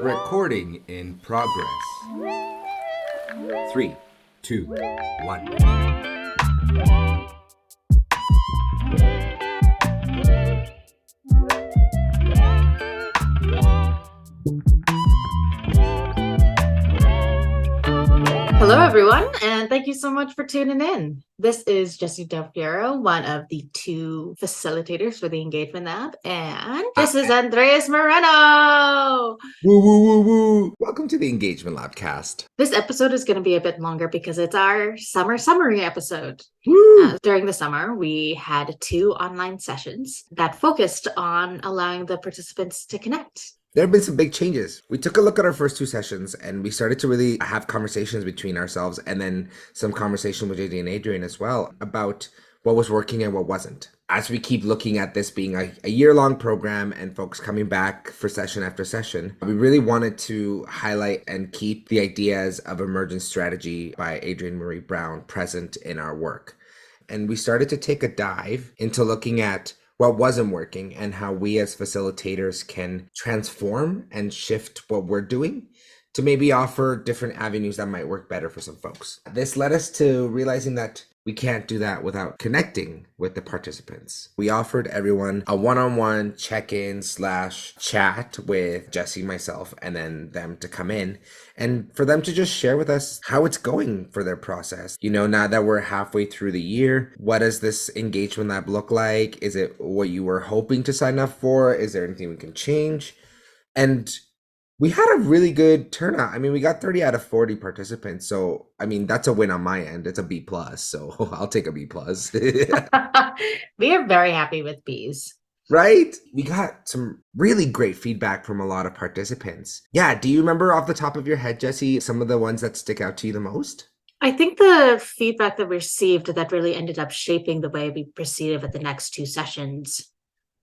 Recording in progress. 3, 2, 1. Hello, everyone, and thank you so much for tuning in. This is Jessie Del Fierro, one of the two facilitators for the Engagement Lab, and this is Andrés Moreno. Woo, woo, woo, woo. Welcome to the Engagement Lab cast. This episode is going to be a bit longer because it's our summer summary episode. During the summer, we had 2 online sessions that focused on allowing the participants to connect. There have been some big changes. We took a look at our first 2 sessions and we started to really have conversations between ourselves and then some conversation with JD and Adrian as well about what was working and what wasn't. As we keep looking at this being a year-long program and folks coming back for session after session, we really wanted to highlight and keep the ideas of emergent strategy by Adrienne Marie Brown present in our work. And we started to take a dive into looking at what wasn't working and how we as facilitators can transform and shift what we're doing to maybe offer different avenues that might work better for some folks. This led us to realizing that we can't do that without connecting with the participants. We offered everyone a one-on-one check-in / chat with Jesse, myself, and then them to come in and for them to just share with us how it's going for their process. You know, now that we're halfway through the year, what does this engagement lab look like? Is it what you were hoping to sign up for? Is there anything we can change? And we had a really good turnout. I mean, we got 30 out of 40 participants. So, I mean, that's a win on my end. It's a B+. So I'll take a B+. We are very happy with Bs. Right? We got some really great feedback from a lot of participants. Yeah. Do you remember off the top of your head, Jesse, some of the ones that stick out to you the most? I think the feedback that we received that really ended up shaping the way we proceeded with the next 2 sessions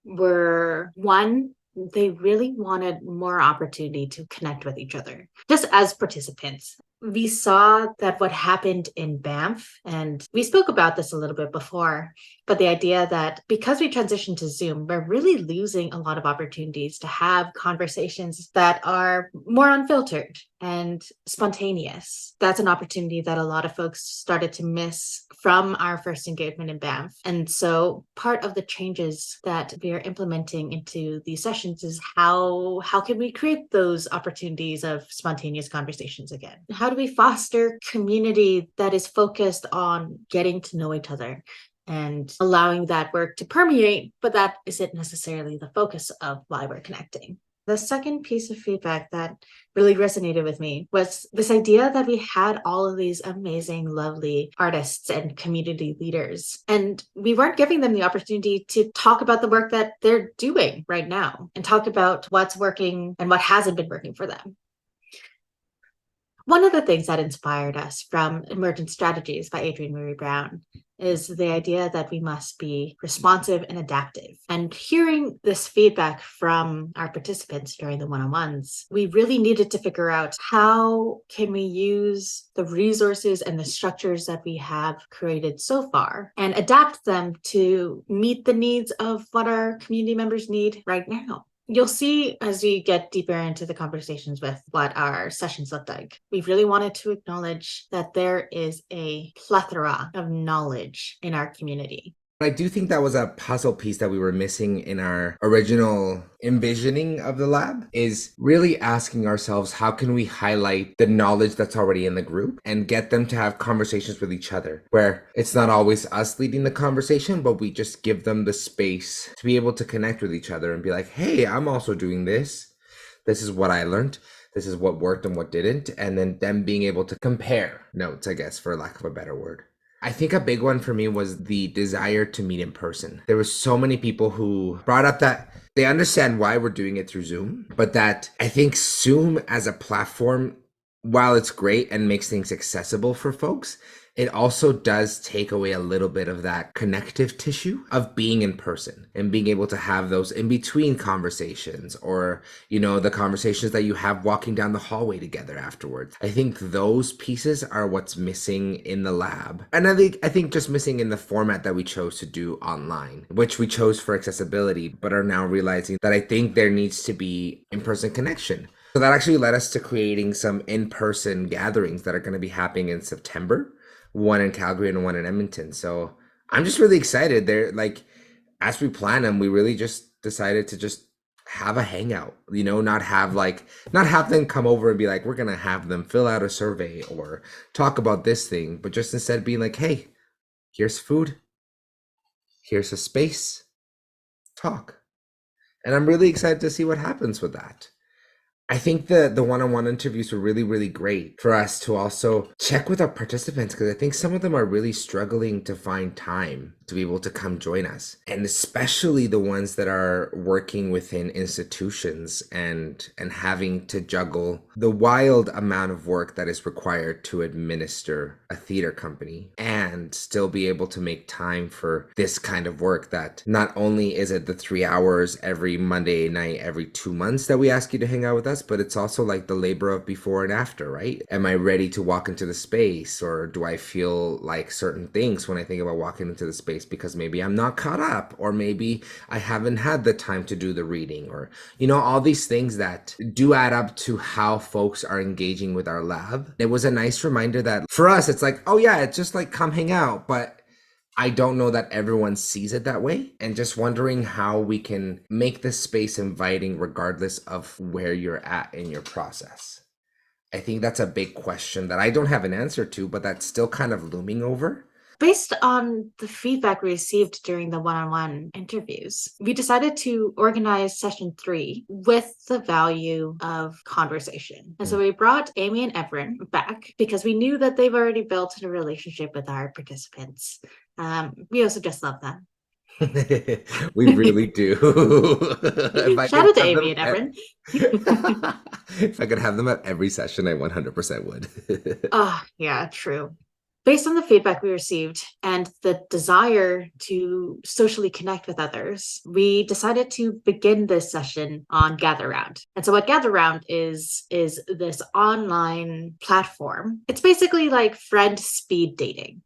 were, one, they really wanted more opportunity to connect with each other, just as participants. We saw that what happened in Banff, and we spoke about this a little bit before, but the idea that because we transitioned to Zoom, we're really losing a lot of opportunities to have conversations that are more unfiltered and spontaneous. That's an opportunity that a lot of folks started to miss from our first engagement in Banff. And so part of the changes that we are implementing into these sessions is how can we create those opportunities of spontaneous conversations again? How do we foster community that is focused on getting to know each other and allowing that work to permeate, but that isn't necessarily the focus of why we're connecting? The second piece of feedback that really resonated with me was this idea that we had all of these amazing, lovely artists and community leaders, and we weren't giving them the opportunity to talk about the work that they're doing right now and talk about what's working and what hasn't been working for them. One of the things that inspired us from Emergent Strategies by Adrienne Marie Brown is the idea that we must be responsive and adaptive. And hearing this feedback from our participants during the one-on-ones, we really needed to figure out how can we use the resources and the structures that we have created so far and adapt them to meet the needs of what our community members need right now. You'll see as we get deeper into the conversations with what our sessions look like. We really wanted to acknowledge that there is a plethora of knowledge in our community. I do think that was a puzzle piece that we were missing in our original envisioning of the lab, is really asking ourselves, how can we highlight the knowledge that's already in the group and get them to have conversations with each other, where it's not always us leading the conversation, but we just give them the space to be able to connect with each other and be like, hey, I'm also doing this. This is what I learned. This is what worked and what didn't. And then them being able to compare notes, I guess, for lack of a better word. I think a big one for me was the desire to meet in person. There were so many people who brought up that they understand why we're doing it through Zoom, but that I think Zoom as a platform, while it's great and makes things accessible for folks, it also does take away a little bit of that connective tissue of being in person and being able to have those in between conversations, or, you know, the conversations that you have walking down the hallway together afterwards. I think those pieces are what's missing in the lab. And I think just missing in the format that we chose to do online, which we chose for accessibility, but are now realizing that I think there needs to be in-person connection. So that actually led us to creating some in-person gatherings that are going to be happening in September, one in Calgary and one in Edmonton. So I'm just really excited. They're like, as we plan them, we really just decided to just have a hangout, not have them come over and be like, we're going to have them fill out a survey or talk about this thing, but just instead being like, hey, here's food, here's a space, talk. And I'm really excited to see what happens with that. I think the one-on-one interviews were really, really great for us to also check with our participants, because I think some of them are really struggling to find time to be able to come join us. And especially the ones that are working within institutions and having to juggle the wild amount of work that is required to administer a theater company and still be able to make time for this kind of work, that not only is it the 3 hours every Monday night, every 2 months that we ask you to hang out with us, but it's also like the labor of before and after, right? Am I ready to walk into the space, or do I feel like certain things when I think about walking into the space because maybe I'm not caught up, or maybe I haven't had the time to do the reading, or all these things that do add up to how folks are engaging with our lab. It was a nice reminder that for us it's like, oh yeah, it's just like come hang out, but I don't know that everyone sees it that way, and just wondering how we can make this space inviting regardless of where you're at in your process. I think that's a big question that I don't have an answer to, but that's still kind of looming over. Based on the feedback we received during the one-on-one interviews, we decided to organize session 3 with the value of conversation. And so we brought Amy and Everin back because we knew that they've already built a relationship with our participants. We also just love them. We really do. Shout out to Amy and Everin. If I could have them at every session, I 100% would. Oh, yeah, true. Based on the feedback we received and the desire to socially connect with others, we decided to begin this session on Gather Round. And so what Gather Round is this online platform. It's basically like friend speed dating.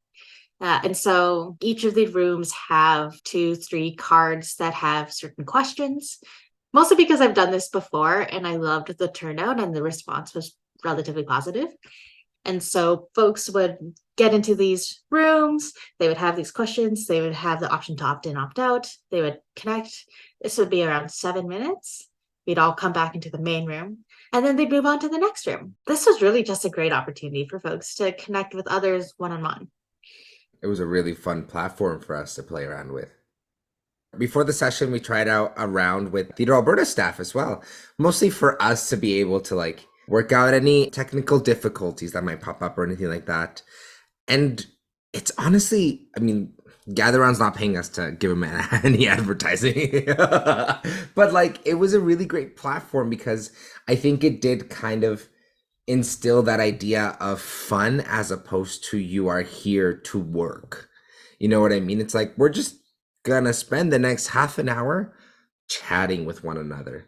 And so each of the rooms have 2-3 cards that have certain questions, mostly because I've done this before and I loved the turnout and the response was relatively positive. And so folks would get into these rooms, they would have these questions, they would have the option to opt in, opt out, they would connect. This would be around 7 minutes. We'd all come back into the main room and then they'd move on to the next room. This was really just a great opportunity for folks to connect with others one-on-one. It was a really fun platform for us to play around with. Before the session, we tried out a round with Theater Alberta staff as well, mostly for us to be able to work out any technical difficulties that might pop up or anything like that. And it's honestly, Gather Round's not paying us to give them any advertising. But it was a really great platform because I think it did kind of instill that idea of fun as opposed to you are here to work. You know what I mean? It's like, we're just gonna spend the next half an hour chatting with one another.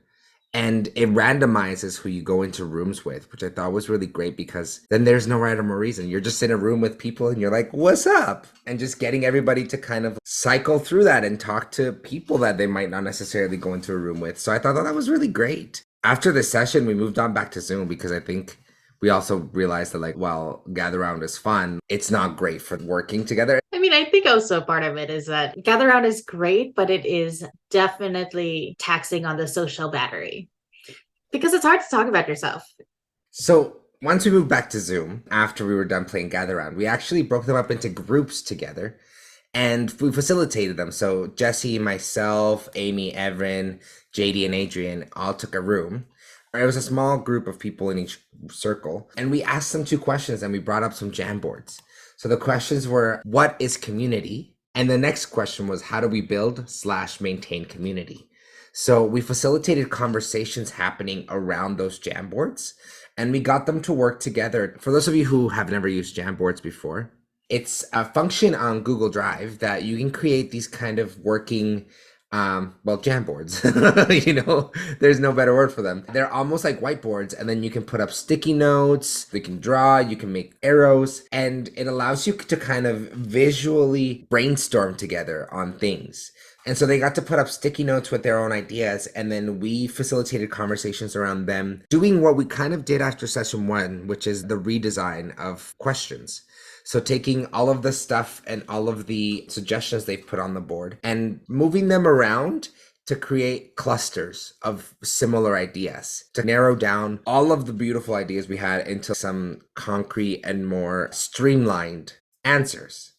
And it randomizes who you go into rooms with, which I thought was really great because then there's no rhyme or reason. You're just in a room with people and you're like, what's up? And just getting everybody to kind of cycle through that and talk to people that they might not necessarily go into a room with. So I thought that was really great. After the session, we moved on back to Zoom because I think we also realized that while Gather Round is fun, it's not great for working together. I think also part of it is that Gather Round is great, but it is definitely taxing on the social battery because it's hard to talk about yourself. So once we moved back to Zoom, after we were done playing Gather Round, we actually broke them up into groups together and we facilitated them. So Jesse, myself, Amy, Everin, JD, and Adrian all took a room. It was a small group of people in each circle, and we asked them 2 questions and we brought up some jam boards. So the questions were, what is community? And the next question was, how do we build/maintain community? So we facilitated conversations happening around those jam boards and we got them to work together. For those of you who have never used jam boards before, it's a function on Google Drive that you can create these kind of working jam boards. There's no better word for them. They're almost like whiteboards, and then you can put up sticky notes, you can draw, you can make arrows, and it allows you to kind of visually brainstorm together on things. And so they got to put up sticky notes with their own ideas, and then we facilitated conversations around them doing what we kind of did after session one, which is the redesign of questions. So taking all of the stuff and all of the suggestions they've put on the board and moving them around to create clusters of similar ideas, to narrow down all of the beautiful ideas we had into some concrete and more streamlined answers.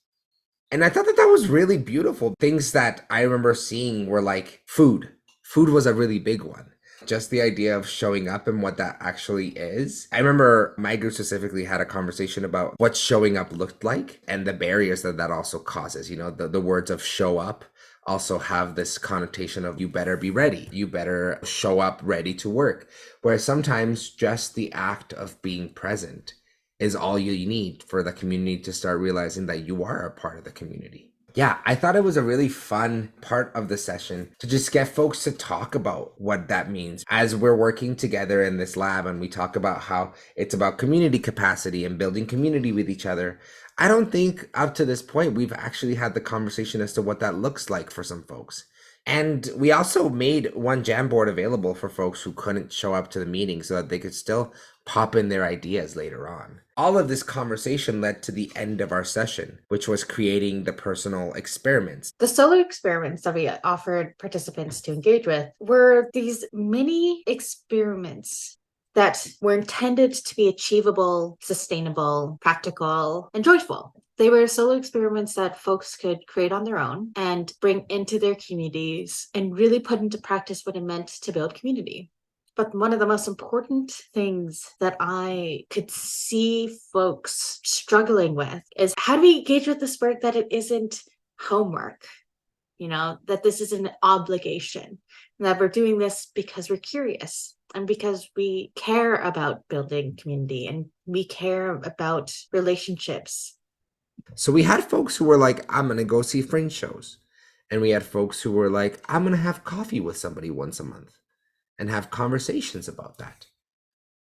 And I thought that that was really beautiful. Things that I remember seeing were like food. Food was a really big one. Just the idea of showing up and what that actually is. I remember my group specifically had a conversation about what showing up looked like and the barriers that that also causes. You know, the words of show up also have this connotation of you better be ready. You better show up ready to work. Whereas sometimes just the act of being present is all you need for the community to start realizing that you are a part of the community. Yeah, I thought it was a really fun part of the session to just get folks to talk about what that means. As we're working together in this lab and we talk about how it's about community capacity and building community with each other, I don't think up to this point we've actually had the conversation as to what that looks like for some folks. And we also made one Jamboard available for folks who couldn't show up to the meeting so that they could still pop in their ideas later on. All of this conversation led to the end of our session, which was creating the personal experiments. The solo experiments that we offered participants to engage with were these mini experiments that were intended to be achievable, sustainable, practical, and joyful. They were solo experiments that folks could create on their own and bring into their communities and really put into practice what it meant to build community. But one of the most important things that I could see folks struggling with is how do we engage with this work that it isn't homework, that this is an obligation, that we're doing this because we're curious and because we care about building community and we care about relationships. So we had folks who were like, I'm going to go see fringe shows. And we had folks who were like, I'm going to have coffee with somebody once a month and have conversations about that.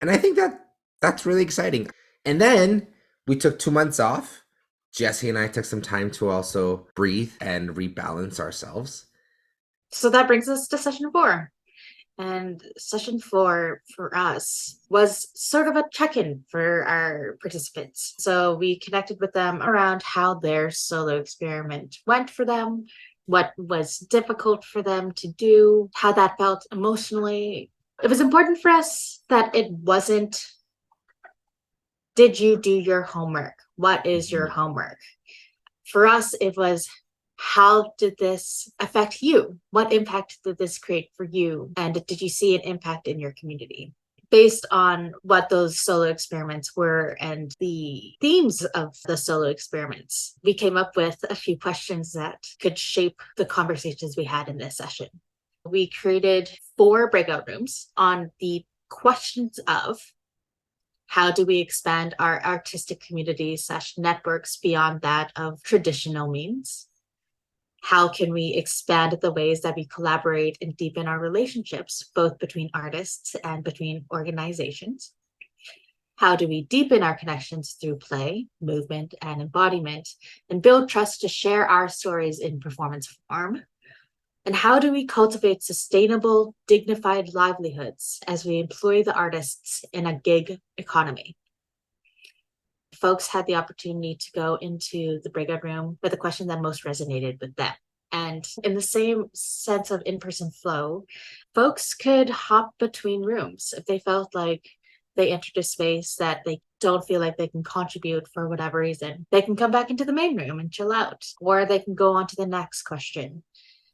And I think that that's really exciting. And then we took 2 months off. Jesse and I took some time to also breathe and rebalance ourselves. So that brings us to session 4. And session 4 for us was sort of a check-in for our participants. So we connected with them around how their solo experiment went for them, what was difficult for them to do, how that felt emotionally. It was important for us that it wasn't, did you do your homework? What is your homework? For us, it was, how did this affect you? What impact did this create for you? And did you see an impact in your community? Based on what those solo experiments were and the themes of the solo experiments, we came up with a few questions that could shape the conversations we had in this session. We created 4 breakout rooms on the questions of how do we expand our artistic communities / networks beyond that of traditional means? How can we expand the ways that we collaborate and deepen our relationships, both between artists and between organizations? How do we deepen our connections through play, movement, and embodiment, and build trust to share our stories in performance form? And how do we cultivate sustainable, dignified livelihoods as we employ the artists in a gig economy? Folks had the opportunity to go into the breakout room with the question that most resonated with them. And in the same sense of in-person flow, folks could hop between rooms if they felt like they entered a space that they don't feel like they can contribute for whatever reason. They can come back into the main room and chill out, or they can go on to the next question.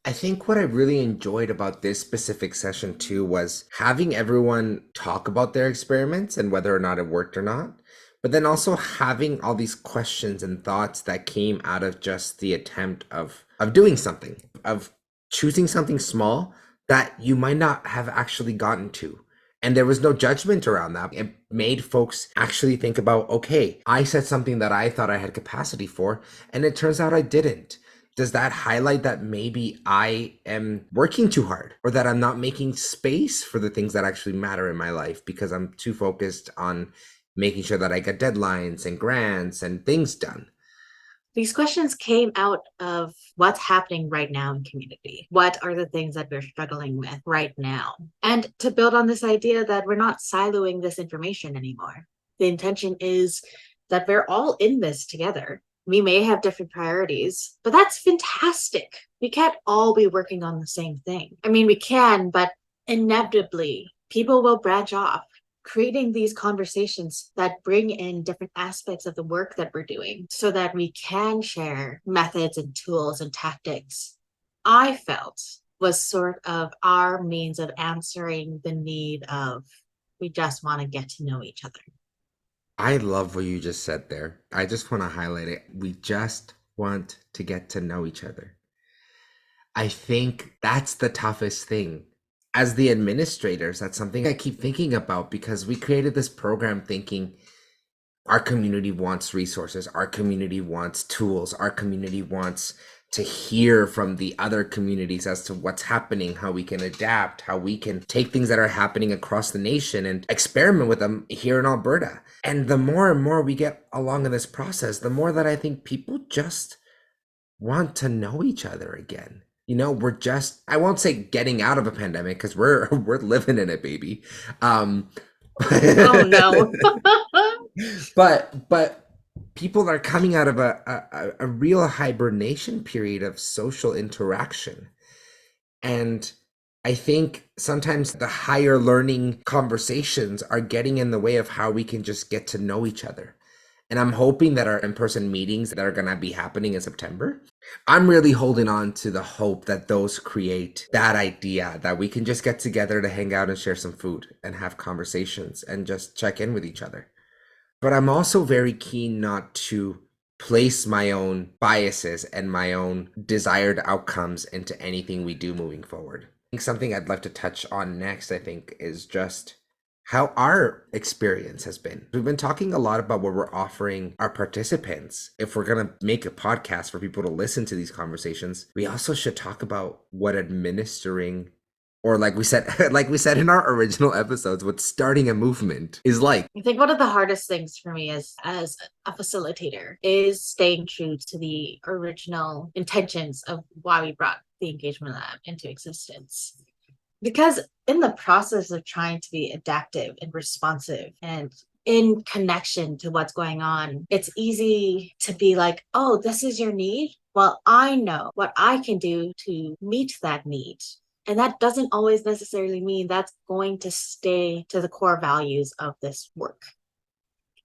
I think what I really enjoyed about this specific session too was having everyone talk about their experiments and whether or not it worked or not. But then also having all these questions and thoughts that came out of just the attempt of doing something, of choosing something small that you might not have actually gotten to. And there was no judgment around that. It made folks actually think about, okay, I said something that I thought I had capacity for, and it turns out I didn't. Does that highlight that maybe I am working too hard or that I'm not making space for the things that actually matter in my life because I'm too focused on making sure that I get deadlines and grants and things done? These questions came out of what's happening right now in community. What are the things that we're struggling with right now? And to build on this idea that we're not siloing this information anymore. The intention is that we're all in this together. We may have different priorities, but that's fantastic. We can't all be working on the same thing. I mean, we can, but inevitably, people will branch off. Creating these conversations that bring in different aspects of the work that we're doing so that we can share methods and tools and tactics, I felt was sort of our means of answering the need of we just want to get to know each other. I love what you just said there. I just want to highlight it. We just want to get to know each other. I think that's the toughest thing. As the administrators, that's something I keep thinking about because we created this program thinking our community wants resources, our community wants tools, our community wants to hear from the other communities as to what's happening, how we can adapt, how we can take things that are happening across the nation and experiment with them here in Alberta. And the more and more we get along in this process, the more that I think people just want to know each other again. You know, we're just, I won't say getting out of a pandemic because we're living in it, baby. Oh no. but people are coming out of a real hibernation period of social interaction. And I think sometimes the higher learning conversations are getting in the way of how we can just get to know each other. And I'm hoping that our in-person meetings that are going to be happening in September, I'm really holding on to the hope that those create that idea that we can just get together to hang out and share some food and have conversations and just check in with each other. But I'm also very keen not to place my own biases and my own desired outcomes into anything we do moving forward. I think something I'd like to touch on next, I think, is just how our experience has been. We've been talking a lot about what we're offering our participants. If we're going to make a podcast for people to listen to these conversations, we also should talk about what administering, or like we said in our original episodes, what starting a movement is like. I think one of the hardest things for me as a facilitator is staying true to the original intentions of why we brought the engagement lab into existence. Because in the process of trying to be adaptive and responsive and in connection to what's going on, it's easy to be like, oh, this is your need. Well, I know what I can do to meet that need. And that doesn't always necessarily mean that's going to stay to the core values of this work.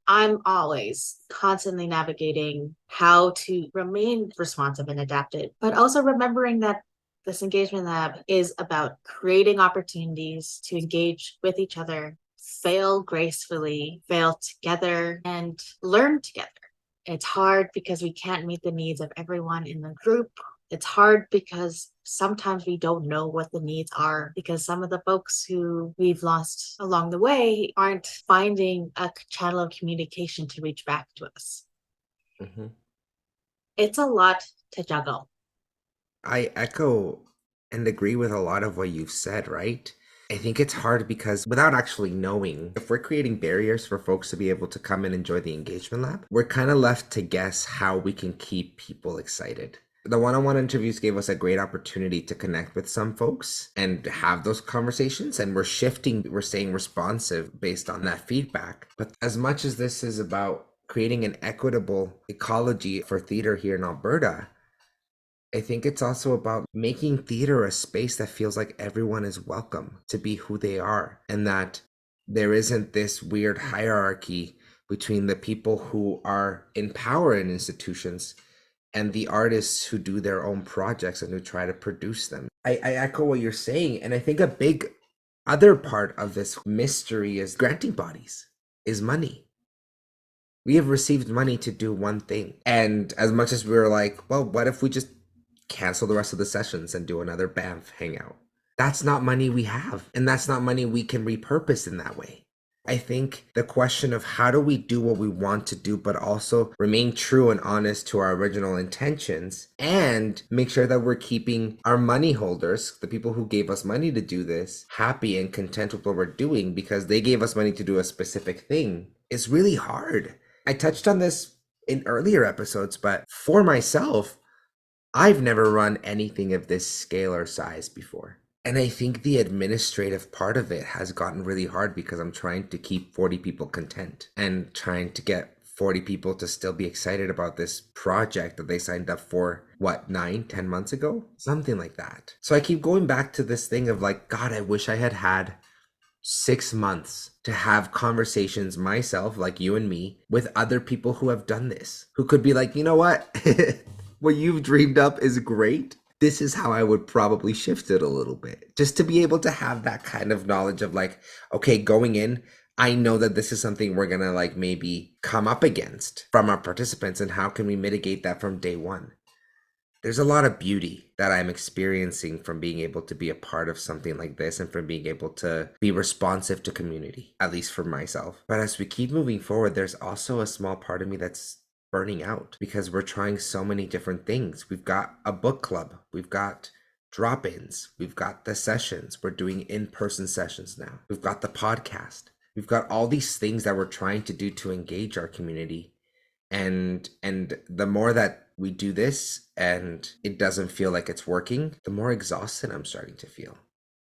I'm always constantly navigating how to remain responsive and adaptive, but also remembering that this engagement lab is about creating opportunities to engage with each other, fail gracefully, fail together, and learn together. It's hard because we can't meet the needs of everyone in the group. It's hard because sometimes we don't know what the needs are because some of the folks who we've lost along the way aren't finding a channel of communication to reach back to us. Mm-hmm. It's a lot to juggle. I echo and agree with a lot of what you've said, right? I think it's hard because without actually knowing, if we're creating barriers for folks to be able to come and enjoy the engagement lab, we're kind of left to guess how we can keep people excited. The one-on-one interviews gave us a great opportunity to connect with some folks and have those conversations, and we're staying responsive based on that feedback. But as much as this is about creating an equitable ecology for theater here in Alberta, I think it's also about making theater a space that feels like everyone is welcome to be who they are, and that there isn't this weird hierarchy between the people who are in power in institutions and the artists who do their own projects and who try to produce them. I echo what you're saying, and I think a big other part of this mystery is granting bodies, is money. We have received money to do one thing, and as much as we were like, well, what if we just cancel the rest of the sessions and do another Banff hangout? That's not money we have, and that's not money we can repurpose in that way. I think the question of how do we do what we want to do, but also remain true and honest to our original intentions and make sure that we're keeping our money holders, the people who gave us money to do this, happy and content with what we're doing because they gave us money to do a specific thing, is really hard. I touched on this in earlier episodes, but for myself, I've never run anything of this scale or size before. And I think the administrative part of it has gotten really hard because I'm trying to keep 40 people content and trying to get 40 people to still be excited about this project that they signed up for, what, 9, 10 months ago? Something like that. So I keep going back to this thing of like, God, I wish I had had 6 months to have conversations myself, like you and me, with other people who have done this, who could be like, you know what? What you've dreamed up is great. This is how I would probably shift it a little bit. Just to be able to have that kind of knowledge of like, okay, going in, I know that this is something we're gonna like maybe come up against from our participants, and how can we mitigate that from day one? There's a lot of beauty that I'm experiencing from being able to be a part of something like this and from being able to be responsive to community, at least for myself. But as we keep moving forward, there's also a small part of me that's burning out because we're trying so many different things. We've got a book club, we've got drop-ins, we've got the sessions, we're doing in-person sessions now, we've got the podcast, we've got all these things that we're trying to do to engage our community. And the more that we do this and it doesn't feel like it's working, the more exhausted I'm starting to feel.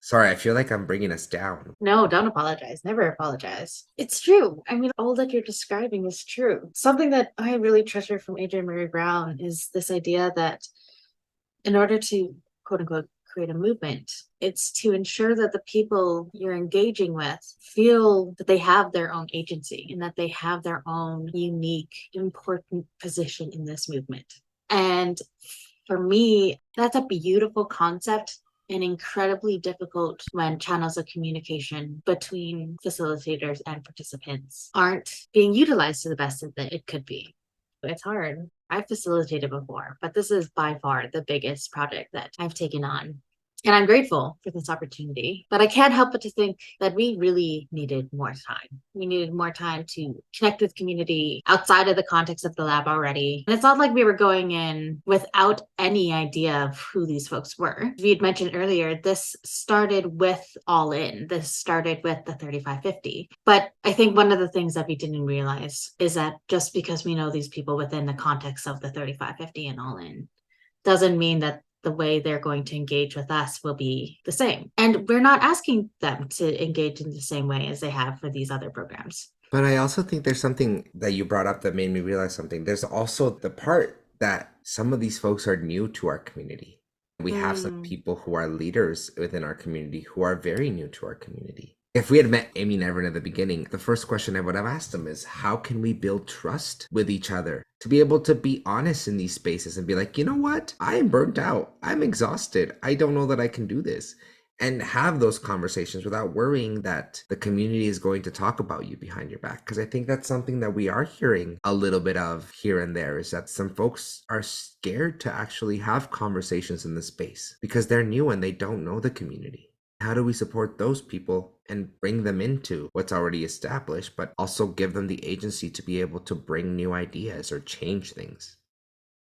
Sorry, I feel like I'm bringing us down. No, don't apologize. Never apologize. It's true. I mean, all that you're describing is true. Something that I really treasure from Adrienne Mary Brown is this idea that in order to quote unquote create a movement, it's to ensure that the people you're engaging with feel that they have their own agency and that they have their own unique, important position in this movement. And for me, that's a beautiful concept and incredibly difficult when channels of communication between facilitators and participants aren't being utilized to the best that it could be. It's hard. I've facilitated before, but this is by far the biggest project that I've taken on. And I'm grateful for this opportunity, but I can't help but to think that we really needed more time. We needed more time to connect with community outside of the context of the lab already. And it's not like we were going in without any idea of who these folks were. We had mentioned earlier, this started with All In. This started with the 3550. But I think one of the things that we didn't realize is that just because we know these people within the context of the 3550 and All In doesn't mean that the way they're going to engage with us will be the same. And we're not asking them to engage in the same way as they have for these other programs. But I also think there's something that you brought up that made me realize something. There's also the part that some of these folks are new to our community. We have some people who are leaders within our community who are very new to our community. If we had met Amy and Everett at the beginning, the first question I would have asked them is, how can we build trust with each other to be able to be honest in these spaces and be like, you know what? I am burnt out. I'm exhausted. I don't know that I can do this. And have those conversations without worrying that the community is going to talk about you behind your back. Because I think that's something that we are hearing a little bit of here and there, is that some folks are scared to actually have conversations in the space because they're new and they don't know the community. How do we support those people and bring them into what's already established, but also give them the agency to be able to bring new ideas or change things?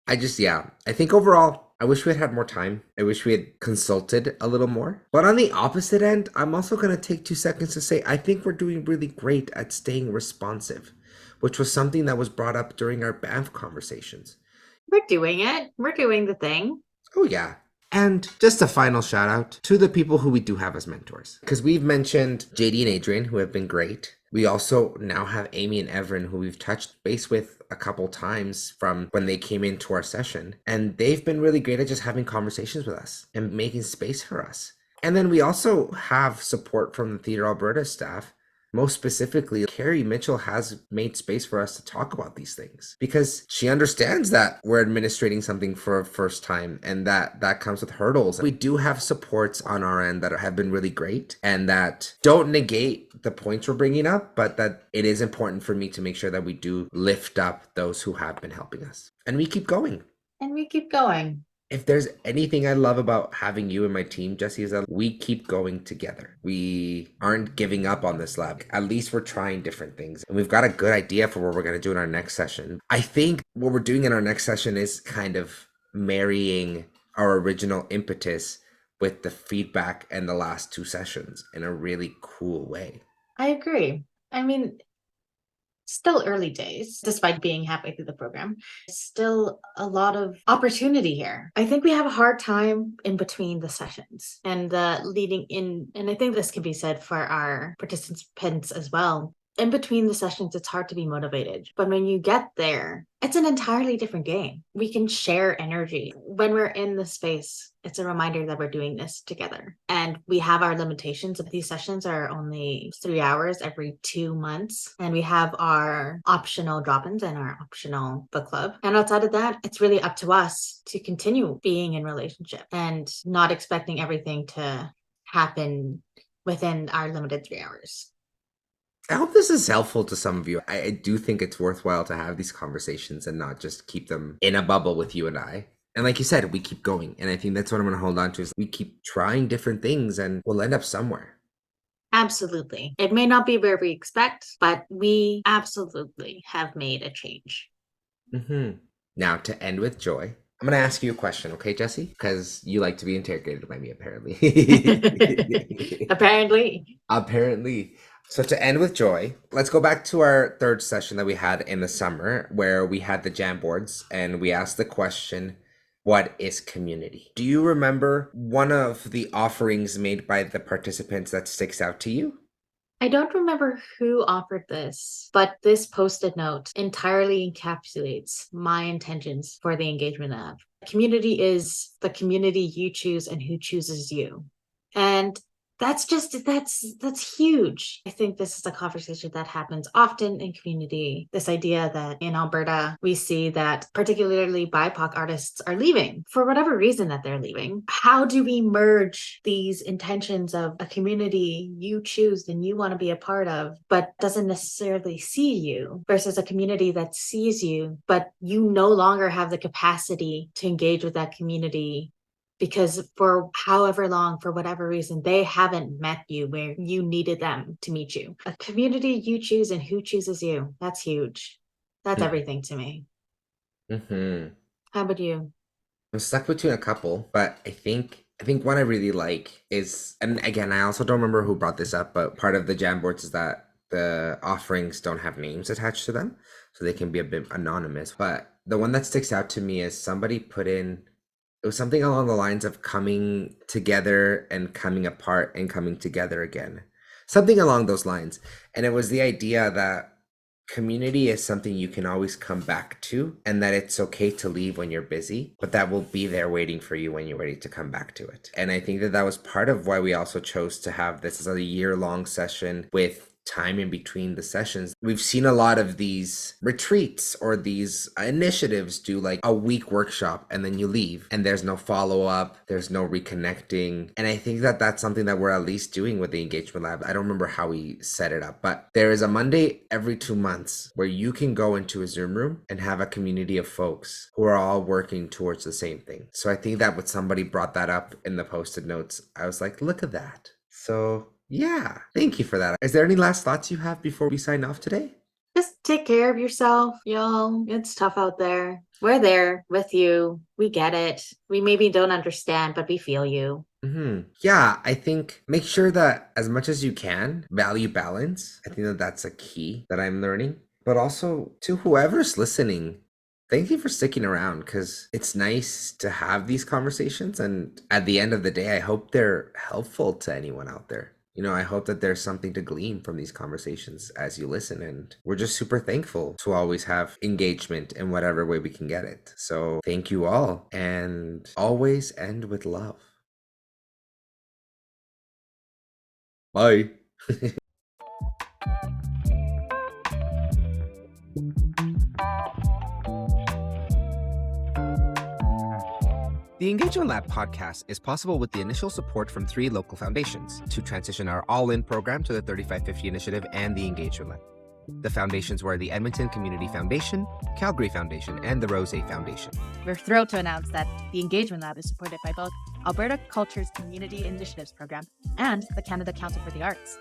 I think overall, I wish we had more time. I wish we had consulted a little more. But on the opposite end, I'm also going to take 2 seconds to say, I think we're doing really great at staying responsive, which was something that was brought up during our BAMF conversations. We're doing it. We're doing the thing. Oh, yeah. And just a final shout out to the people who we do have as mentors. Because we've mentioned JD and Adrian, who have been great. We also now have Amy and Everin, who we've touched base with a couple times from when they came into our session. And they've been really great at just having conversations with us and making space for us. And then we also have support from the Theatre Alberta staff. Most specifically, Carrie Mitchell has made space for us to talk about these things because she understands that we're administrating something for a first time and that comes with hurdles. We do have supports on our end that have been really great and that don't negate the points we're bringing up, but that it is important for me to make sure that we do lift up those who have been helping us. And we keep going. And we keep going. If there's anything I love about having you and my team, Jesse, is that we keep going together. We aren't giving up on this lab. At least we're trying different things. And we've got a good idea for what we're going to do in our next session. I think what we're doing in our next session is kind of marrying our original impetus with the feedback and the last 2 sessions in a really cool way. I agree. I mean, Still early days, despite being halfway through the program. Still a lot of opportunity here. I think we have a hard time in between the sessions and leading in, and I think this can be said for our participants as well. In between the sessions, it's hard to be motivated. But when you get there, it's an entirely different game. We can share energy. When we're in the space, it's a reminder that we're doing this together. And we have our limitations. These sessions are only 3 hours every 2 months. And we have our optional drop-ins and our optional book club. And outside of that, it's really up to us to continue being in relationship and not expecting everything to happen within our limited 3 hours. I hope this is helpful to some of you. I do think it's worthwhile to have these conversations and not just keep them in a bubble with you and I. And like you said, we keep going. And I think that's what I'm going to hold on to is we keep trying different things and we'll end up somewhere. Absolutely. It may not be where we expect, but we absolutely have made a change. Now, to end with joy, I'm going to ask you a question, okay, Jesse? Because you like to be interrogated by me, apparently. Apparently. So to end with joy, let's go back to our third session that we had in the summer where we had the jam boards and we asked the question, what is community? Do you remember one of the offerings made by the participants that sticks out to you? I don't remember who offered this, but this Post-it note entirely encapsulates my intentions for the engagement lab. Community is the community you choose and who chooses you. And that's huge. I think this is a conversation that happens often in community. This idea that in Alberta, we see that particularly BIPOC artists are leaving for whatever reason that they're leaving. How do we merge these intentions of a community you choose and you want to be a part of, but doesn't necessarily see you versus a community that sees you, but you no longer have the capacity to engage with that community because for however long, for whatever reason, they haven't met you where you needed them to meet you. A community you choose and who chooses you. That's huge. That's everything to me. How about you? I'm stuck between a couple, but I think what I really like is, and again, I also don't remember who brought this up, but part of the jam boards is that the offerings don't have names attached to them, so they can be a bit anonymous. But the one that sticks out to me is somebody put in, it was something along the lines of coming together and coming apart and coming together again. Something along those lines. And it was the idea that community is something you can always come back to and that it's okay to leave when you're busy, but that will be there waiting for you when you're ready to come back to it. And I think that was part of why we also chose to have this as a year-long session with time in between the sessions. We've seen a lot of these retreats or these initiatives do like a week workshop and then you leave and there's no follow-up, there's no reconnecting. And I think that that's something that we're at least doing with the engagement lab. I don't remember how we set it up, but there is a Monday every 2 months where you can go into a Zoom room and have a community of folks who are all working towards the same thing. So I think that when somebody brought that up in the Post-it notes, I was like, look at that. So yeah, thank you for that. Is there any last thoughts you have before we sign off today? Just take care of yourself, y'all. It's tough out there. We're there with you. We get it. We maybe don't understand, but we feel you. Yeah, I think make sure that as much as you can, value balance. I think that that's a key that I'm learning. But also to whoever's listening, thank you for sticking around because it's nice to have these conversations. And at the end of the day, I hope they're helpful to anyone out there. You know, I hope that there's something to glean from these conversations as you listen. And we're just super thankful to always have engagement in whatever way we can get it. So thank you all and always end with love. Bye. The Engagement Lab podcast is possible with the initial support from 3 local foundations to transition our all-in program to the 3550 initiative and the Engagement Lab. The foundations were the Edmonton Community Foundation, Calgary Foundation, and the Rozsa Foundation. We're thrilled to announce that the Engagement Lab is supported by both Alberta Culture's Community Initiatives Program and the Canada Council for the Arts.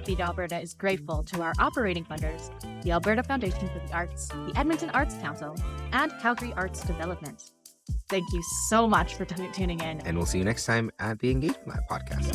Feed Alberta is grateful to our operating funders, the Alberta Foundation for the Arts, the Edmonton Arts Council, and Calgary Arts Development. Thank you so much for tuning in. And we'll see you next time at the Engagement Lab podcast.